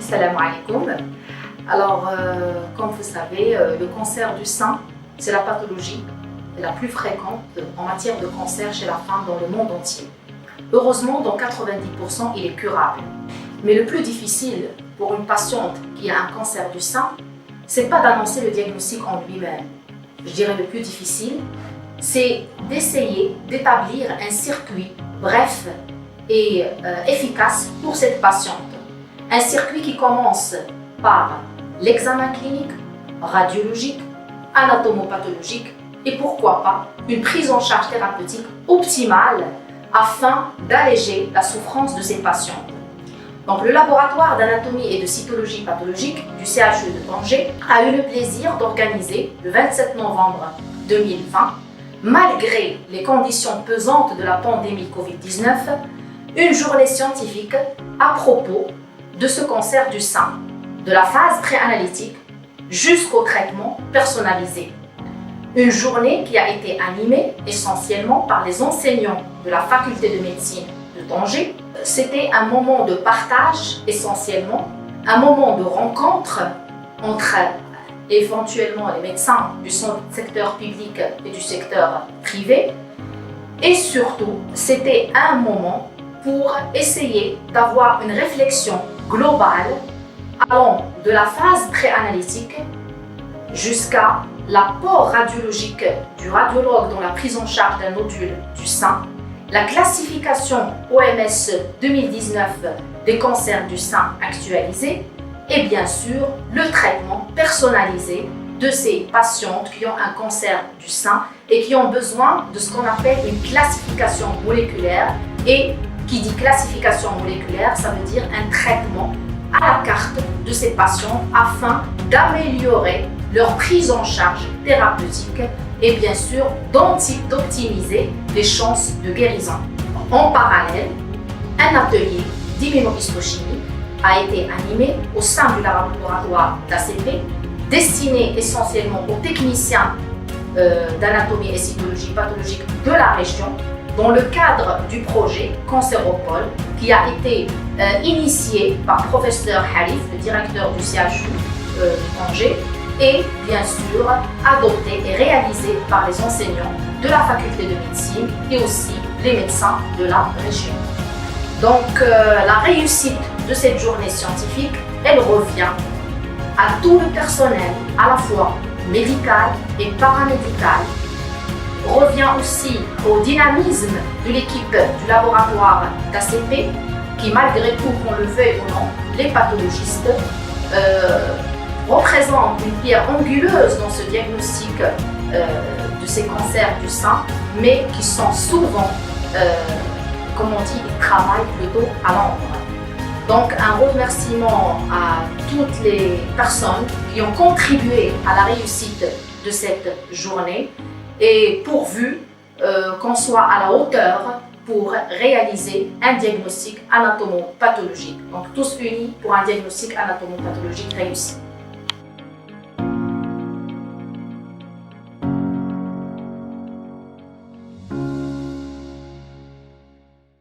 Salam alaikum. Alors, comme vous savez, le cancer du sein, c'est la pathologie la plus fréquente en matière de cancer chez la femme dans le monde entier. Heureusement, dans 90%, il est curable. Mais le plus difficile pour une patiente qui a un cancer du sein, c'est pas d'annoncer le diagnostic en lui-même. Je dirais le plus difficile, c'est d'essayer d'établir un circuit bref et efficace pour cette patiente. Un circuit qui commence par l'examen clinique, radiologique, anatomopathologique et pourquoi pas une prise en charge thérapeutique optimale afin d'alléger la souffrance de ces patientes. Donc, le laboratoire d'anatomie et de cytologie pathologique du CHU de Tanger a eu le plaisir d'organiser le 27 novembre 2020, malgré les conditions pesantes de la pandémie Covid-19, une journée scientifique à propos de ce cancer du sein, de la phase préanalytique jusqu'au traitement personnalisé. Une journée qui a été animée essentiellement par les enseignants de la faculté de médecine de Tanger. C'était un moment de partage essentiellement, un moment de rencontre entre éventuellement les médecins du secteur public et du secteur privé. Et surtout, c'était un moment pour essayer d'avoir une réflexion globale allant de la phase préanalytique jusqu'à l'apport radiologique du radiologue dans la prise en charge d'un nodule du sein, la classification OMS 2019 des cancers du sein actualisés et bien sûr le traitement personnalisé de ces patientes qui ont un cancer du sein et qui ont besoin de ce qu'on appelle une classification moléculaire. Et qui dit classification moléculaire, ça veut dire un traitement à la carte de ces patients afin d'améliorer leur prise en charge thérapeutique et bien sûr d'optimiser les chances de guérison. En parallèle, un atelier d'immunohistochimie a été animé au sein du laboratoire d'ACP, destiné essentiellement aux techniciens d'anatomie et cytologie pathologique de la région, dans le cadre du projet Cancéropole qui a été initié par professeur Harif, le directeur du CHU de Tanger, et bien sûr adopté et réalisé par les enseignants de la faculté de médecine et aussi les médecins de la région. Donc la réussite de cette journée scientifique, elle revient à tout le personnel, à la fois médical et paramédical, revient aussi au dynamisme de l'équipe du laboratoire d'ACP qui, malgré tout, qu'on le veuille ou non, les pathologistes représentent une pierre anguleuse dans ce diagnostic de ces cancers du sein, mais qui sont souvent, comme on dit, ils travaillent plutôt à l'ombre. Donc un remerciement à toutes les personnes qui ont contribué à la réussite de cette journée et pourvu qu'on soit à la hauteur pour réaliser un diagnostic anatomopathologique. Donc tous unis pour un diagnostic anatomopathologique réussi.